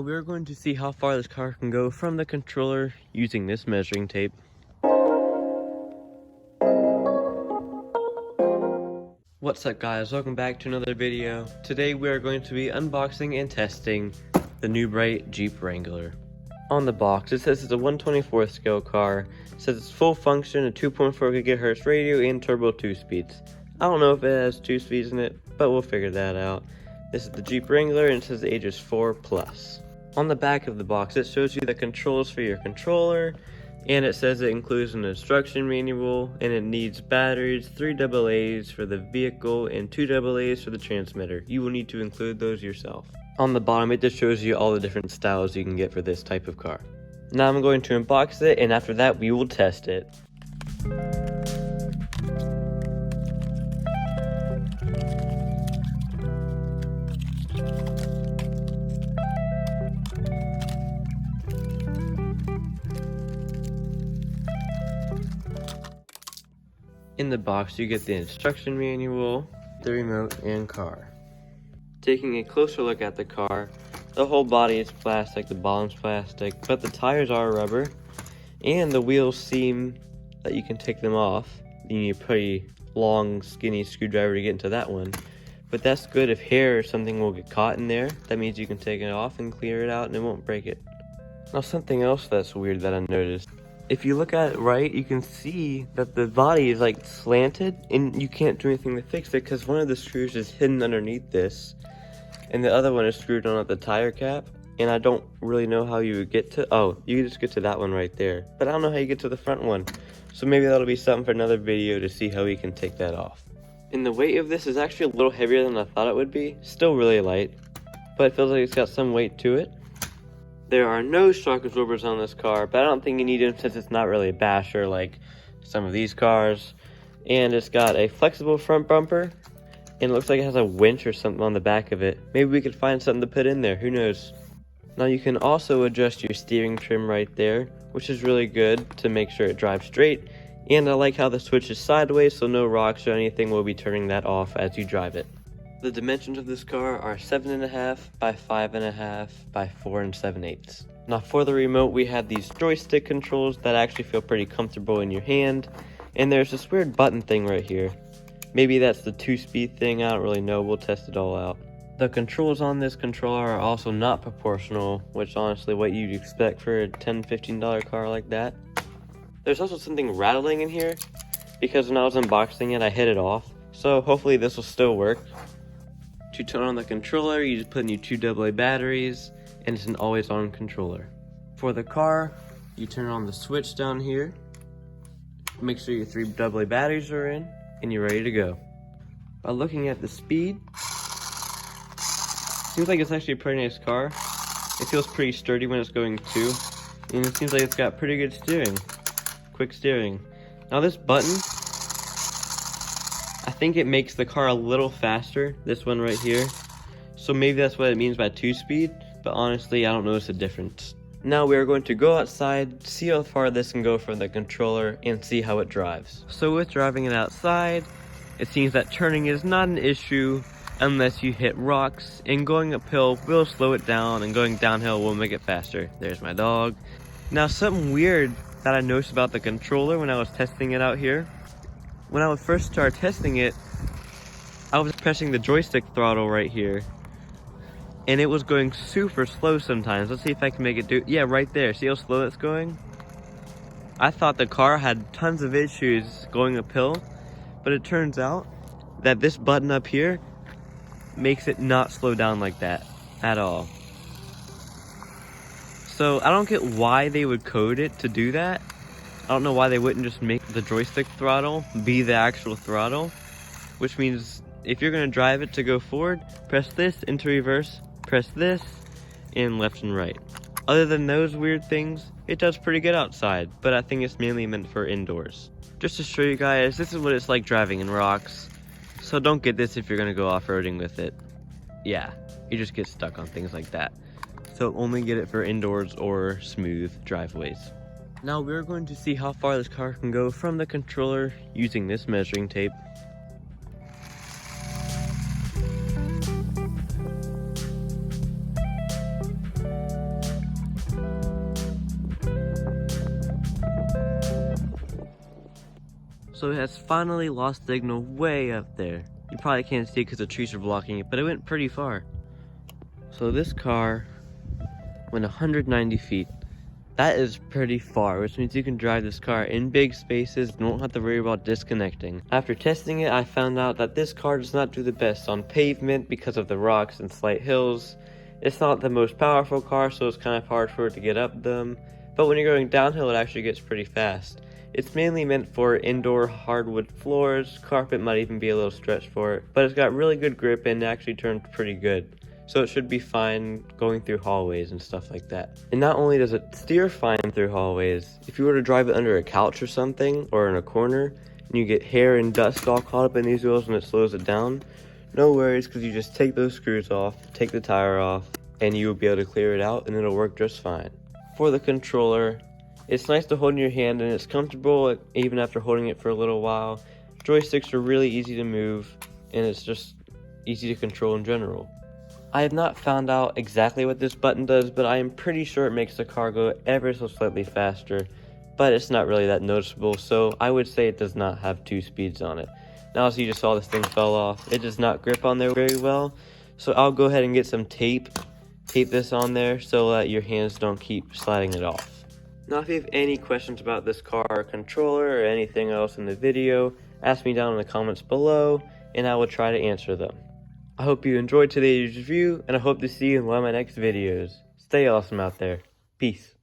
We're going to see how far this car can go from the controller using this measuring tape. What's up guys, welcome back to another video. Today we are going to be unboxing and testing the new Bright Jeep Wrangler. On the box it says it's a 1/24th scale car. It says it's full function, a 2.4 GHz radio and turbo 2 speeds. I don't know if it has 2 speeds in it, but we'll figure that out. This is the Jeep Wrangler and it says the age is 4+. On the back of the box it shows you the controls for your controller, and it says it includes an instruction manual, and it needs batteries, 3 AA's for the vehicle and 2 AA's for the transmitter. You will need to include those yourself. On the bottom it just shows you all the different styles you can get for this type of car. Now I'm going to unbox it, and after that we will test it. In the box you get the instruction manual, the remote, and car. Taking a closer look at the car, the whole body is plastic, the bottom's plastic, but the tires are rubber, and the wheels seem that you can take them off. You need a pretty long, skinny screwdriver to get into that one, but that's good if hair or something will get caught in there. That means you can take it off and clear it out and it won't break it. Now something else that's weird that I noticed. If you look at it right, you can see that the body is like slanted, and you can't do anything to fix it because one of the screws is hidden underneath this, and the other one is screwed on at the tire cap, and I don't really know how you would get to, oh, you can just get to that one right there, but I don't know how you get to the front one, so maybe that'll be something for another video to see how we can take that off. And the weight of this is actually a little heavier than I thought it would be, still really light, but it feels like it's got some weight to it. There are no shock absorbers on this car, but I don't think you need them since it's not really a basher like some of these cars. And it's got a flexible front bumper, and it looks like it has a winch or something on the back of it. Maybe we could find something to put in there, who knows. Now you can also adjust your steering trim right there, which is really good to make sure it drives straight. And I like how the switch is sideways, so no rocks or anything will be turning that off as you drive it. The dimensions of this car are 7.5 by 5.5 by 4 7/8. Now for the remote we have these joystick controls that actually feel pretty comfortable in your hand, and there's this weird button thing right here. Maybe that's the 2-speed thing, I don't really know, we'll test it all out. The controls on this controller are also not proportional, which honestly what you'd expect for a $10-15 car like that. There's also something rattling in here, because when I was unboxing it I hit it off, so hopefully this will still work. To turn on the controller, you just put in your 2 AA batteries, and it's an always-on controller. For the car, you turn on the switch down here, make sure your 3 AA batteries are in, and you're ready to go. By looking at the speed, seems like it's actually a pretty nice car. It feels pretty sturdy when it's going 2, and it seems like it's got pretty good steering, quick steering. Now this button, I think it makes the car a little faster, this one right here. So maybe that's what it means by 2-speed, but honestly I don't notice a difference. Now we are going to go outside, see how far this can go from the controller, and see how it drives. So with driving it outside, it seems that turning is not an issue unless you hit rocks, and going uphill will slow it down, and going downhill will make it faster. There's my dog. Now something weird that I noticed about the controller when I was testing it out here. When I would first start testing it, I was pressing the joystick throttle right here, and it was going super slow sometimes. Let's see if I can make it do, yeah, right there. See how slow it's going? I thought the car had tons of issues going uphill, but it turns out that this button up here makes it not slow down like that at all. So I don't get why they would code it to do that. I don't know why they wouldn't just make the joystick throttle be the actual throttle, which means if you're going to drive it to go forward, press this, into reverse, press this, and left and right. Other than those weird things, it does pretty good outside, but I think it's mainly meant for indoors. Just to show you guys, this is what it's like driving in rocks, so don't get this if you're going to go off-roading with it. Yeah, you just get stuck on things like that. So only get it for indoors or smooth driveways. Now we're going to see how far this car can go from the controller using this measuring tape. So it has finally lost signal way up there. You probably can't see it because the trees are blocking it, but it went pretty far. So this car went 190 feet. That is pretty far, which means you can drive this car in big spaces and won't have to worry about disconnecting. After testing it, I found out that this car does not do the best on pavement because of the rocks and slight hills. It's not the most powerful car, so it's kind of hard for it to get up them, but when you're going downhill, it actually gets pretty fast. It's mainly meant for indoor hardwood floors. Carpet might even be a little stretch for it, but it's got really good grip and actually turns pretty good. So it should be fine going through hallways and stuff like that. And not only does it steer fine through hallways, if you were to drive it under a couch or something, or in a corner, and you get hair and dust all caught up in these wheels and it slows it down, no worries, because you just take those screws off, take the tire off, and you will be able to clear it out and it'll work just fine. For the controller, it's nice to hold in your hand and it's comfortable even after holding it for a little while. Joysticks are really easy to move and it's just easy to control in general. I have not found out exactly what this button does, but I am pretty sure it makes the car go ever so slightly faster, but it's not really that noticeable, so I would say it does not have 2 speeds on it. Now, as you just saw, this thing fell off. It does not grip on there very well, so I'll go ahead and get some tape this on there so that your hands don't keep sliding it off. Now, if you have any questions about this car or controller or anything else in the video, ask me down in the comments below, and I will try to answer them. I hope you enjoyed today's review, and I hope to see you in one of my next videos. Stay awesome out there. Peace.